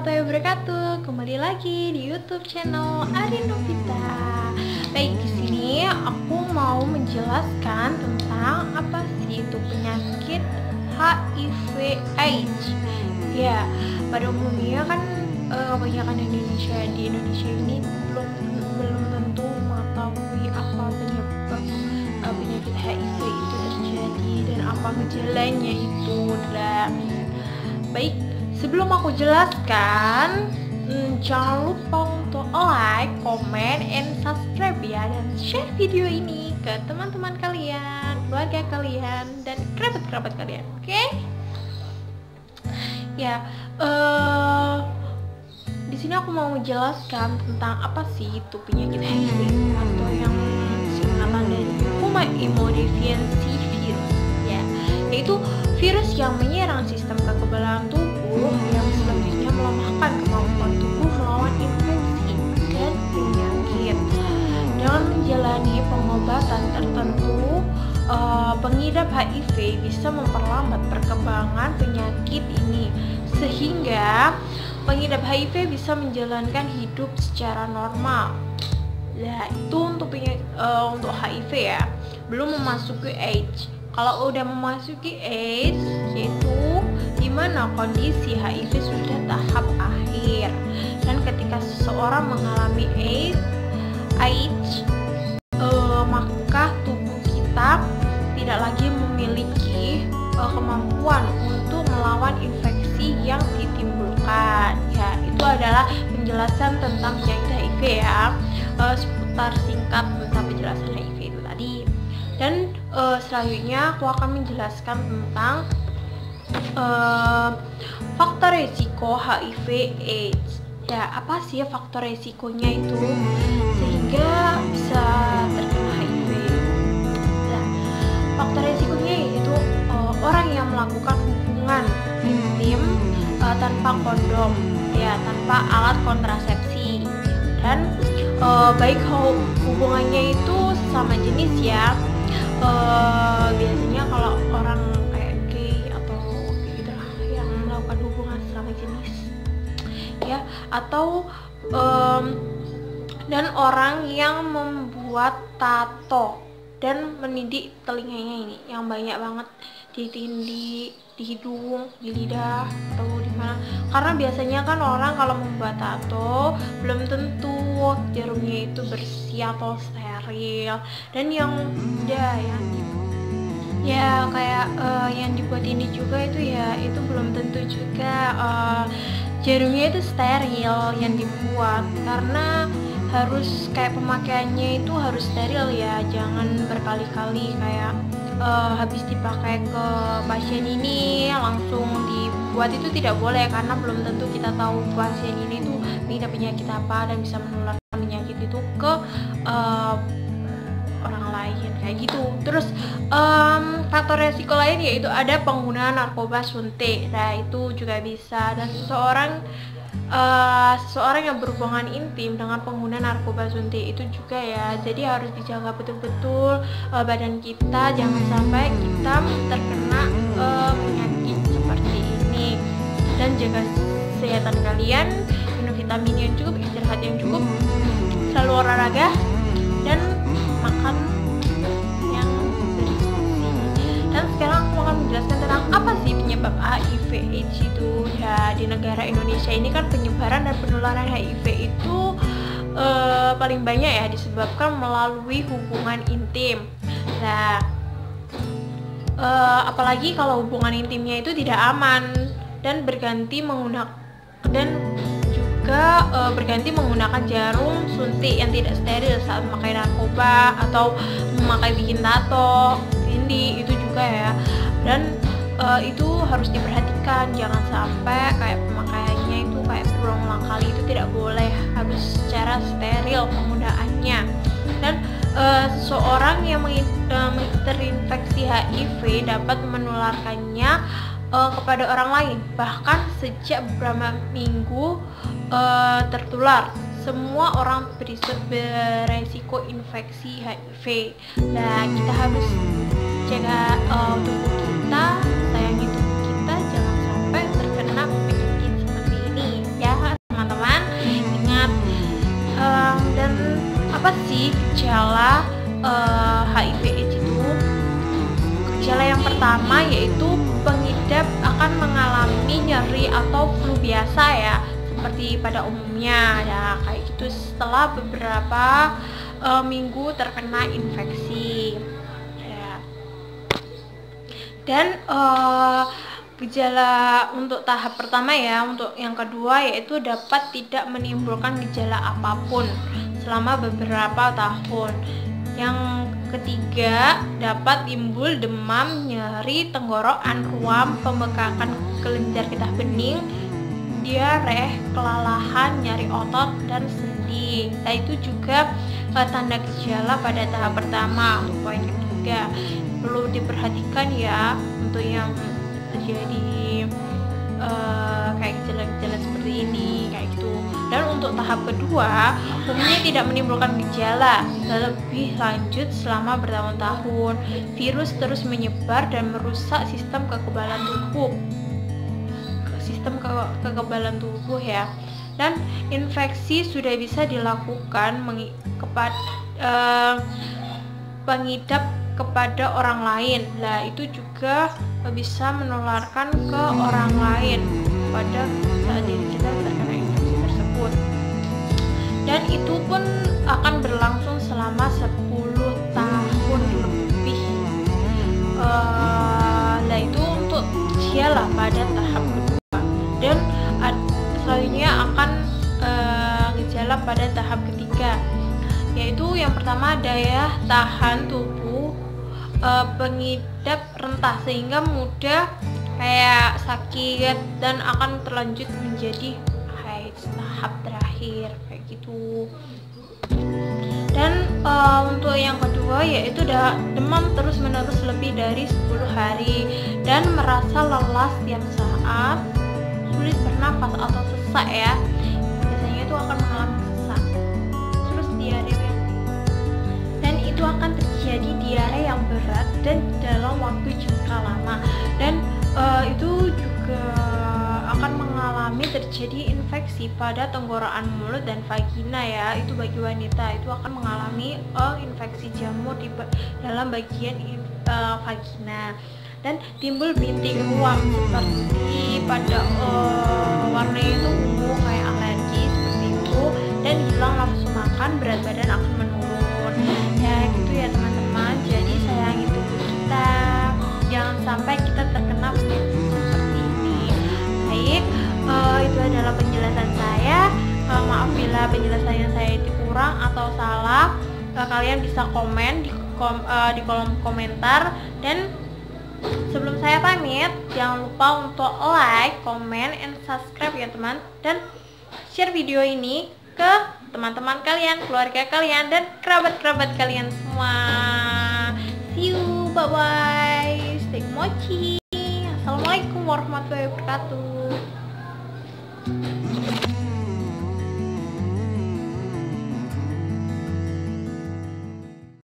warahmatullahi wabarakatuh. Kembali lagi di YouTube channel Arin Novita. Baik, di sini aku mau menjelaskan tentang apa sih itu penyakit HIV/AIDS. Ya, pada umumnya kan kebanyakan di Indonesia ini belum tentu mengetahui apa penyebab penyakit HIV itu terjadi dan apa gejalanya itu. Baik, sebelum aku jelaskan, jangan lupa untuk like, comment, and subscribe ya, dan share video ini ke teman-teman kalian, keluarga kalian, dan kerabat-kerabat kalian. Oke? Ya, di sini aku mau menjelaskan tentang apa sih itu penyakit HIV atau yang singkatan dari Human Immunodeficiency Virus, ya, yaitu virus yang menyerang sistem kekebalan tubuh yang selanjutnya melemahkan kemampuan tubuh melawan infeksi dan penyakit. Dengan menjalani pengobatan tertentu, pengidap HIV bisa memperlambat perkembangan penyakit ini, sehingga pengidap HIV bisa menjalankan hidup secara normal. Nah, itu untuk HIV ya, belum memasuki AIDS. Kalau udah memasuki AIDS, yaitu dimana kondisi HIV sudah tahap akhir, dan ketika seseorang mengalami AIDS, maka tubuh kita tidak lagi memiliki kemampuan untuk melawan infeksi yang ditimbulkan. Ya, itu adalah penjelasan tentang penyakit HIV ya, seputar singkat tentang penjelasan HIV itu tadi. Dan selanjutnya aku akan menjelaskan tentang faktor resiko HIV/AIDS. Ya, apa sih faktor resikonya itu sehingga bisa terkena HIV? Nah, faktor resikonya yaitu orang yang melakukan hubungan intim tanpa kondom, ya, tanpa alat kontrasepsi, dan baik hubungannya itu sama jenis ya. Biasanya kalau orang kayak gay atau gitu lah yang melakukan hubungan sama jenis ya, atau dan orang yang membuat tato dan mendidik telinganya ini yang banyak banget ditindih di hidung, di lidah, atau di mana. Karena biasanya kan orang kalau membuat tato belum tentu jarumnya itu bersih atau steril, dan yang yang dibuat ini juga itu ya, itu belum tentu juga jarumnya itu steril yang dibuat, karena harus kayak pemakaiannya itu harus steril ya, jangan berkali-kali kayak habis dipakai ke pasien ini langsung dibuat, itu tidak boleh, karena belum tentu kita tahu pasien ini tuh mengidap penyakit apa dan bisa menularkan penyakit itu ke orang lain kayak gitu. Terus faktor resiko lain yaitu ada penggunaan narkoba suntik. Nah, itu juga bisa, dan seseorang yang berhubungan intim dengan pengguna narkoba suntik itu juga ya, jadi harus dijaga betul-betul badan kita, jangan sampai kita terkena penyakit seperti ini. Dan jaga kesehatan kalian, minum vitamin yang cukup, istirahat yang cukup, selalu olahraga, dan makan yang bergizi. Dan sekarang aku akan menjelaskan tentang apa sih penyebab HIV/AIDS itu. Ya, di negara Indonesia ini kan penyebaran dan penularan HIV itu paling banyak ya disebabkan melalui hubungan intim. Nah, apalagi kalau hubungan intimnya itu tidak aman dan berganti menggunakan jarum suntik yang tidak steril saat memakai narkoba atau memakai bikin tato, tindih, itu juga ya. Dan itu harus diperhatikan, jangan sampai kayak pemakaiannya itu kayak berulang-ulang kali, itu tidak boleh, harus secara steril penggunaannya. Dan seseorang yang terinfeksi HIV dapat menularkannya kepada orang lain, bahkan sejak beberapa minggu tertular. Semua orang beresiko infeksi HIV. Nah, kita harus jaga tubuh kita, sayangi tubuh kita, jangan sampai terkena penyakit seperti ini ya. pertama yaitu pengidap akan mengalami nyeri atau flu biasa ya, seperti pada umumnya ya, kayak gitu setelah beberapa minggu terkena infeksi ya. Dan gejala untuk tahap pertama ya, untuk yang kedua yaitu dapat tidak menimbulkan gejala apapun selama beberapa tahun. Yang ketiga dapat timbul demam, nyeri, tenggorokan, ruam, pembengkakan kelenjar getah bening, diare, kelelahan, nyari otot, dan sendi. Nah, itu juga tanda gejala pada tahap pertama. Untuk poin ketiga perlu diperhatikan ya untuk yang terjadi kayak gejala-gejala seperti ini kayak gitu. Dan untuk tahap kedua umumnya tidak menimbulkan gejala lebih lanjut selama bertahun-tahun. Virus terus menyebar dan merusak sistem kekebalan tubuh ya. Dan infeksi sudah bisa dilakukan pengidap kepada orang lain. Nah, itu juga bisa menularkan ke orang lain pada saat diri kita terkena infeksi tersebut. Dan itu pun akan berlangsung selama 10 tahun lebih. Nah, itu untuk gejala pada tahap kedua. Dan selanjutnya akan gejala pada tahap ketiga, yaitu yang pertama daya tahan tubuh pengidap rendah sehingga mudah kayak sakit dan akan terlanjut menjadi AIDS tahap terakhir kayak gitu. Dan untuk yang kedua yaitu demam terus menerus lebih dari 10 hari dan merasa lelah setiap saat, sulit bernafas atau sesak ya, biasanya itu akan mengalami sesak, terus diare, dan itu akan terjadi diare yang berat dan dalam waktu jangka lama. Dan itu juga akan mengalami terjadi infeksi pada tenggorokan mulut dan vagina ya, itu bagi wanita itu akan mengalami infeksi jamur di dalam bagian vagina. Dan timbul bintik ruam seperti pada warnanya itu ungu kayak alergi seperti itu, dan hilang nafsu makan, berat badan akan menurun ya gitu ya teman-teman. Jadi sayangi tubuh kita, jangan sampai kita terkena penyakit seperti ini. Baik, itu adalah penjelasan saya. Maaf bila penjelasannya saya itu kurang atau salah. Kalian bisa komen di kolom komentar. Dan sebelum saya pamit, jangan lupa untuk like, comment, and subscribe ya teman. Dan share video ini ke teman-teman kalian, keluarga kalian, dan kerabat-kerabat kalian semua. See you, bye-bye. Stay mochi. Assalamualaikum warahmatullahi wabarakatuh.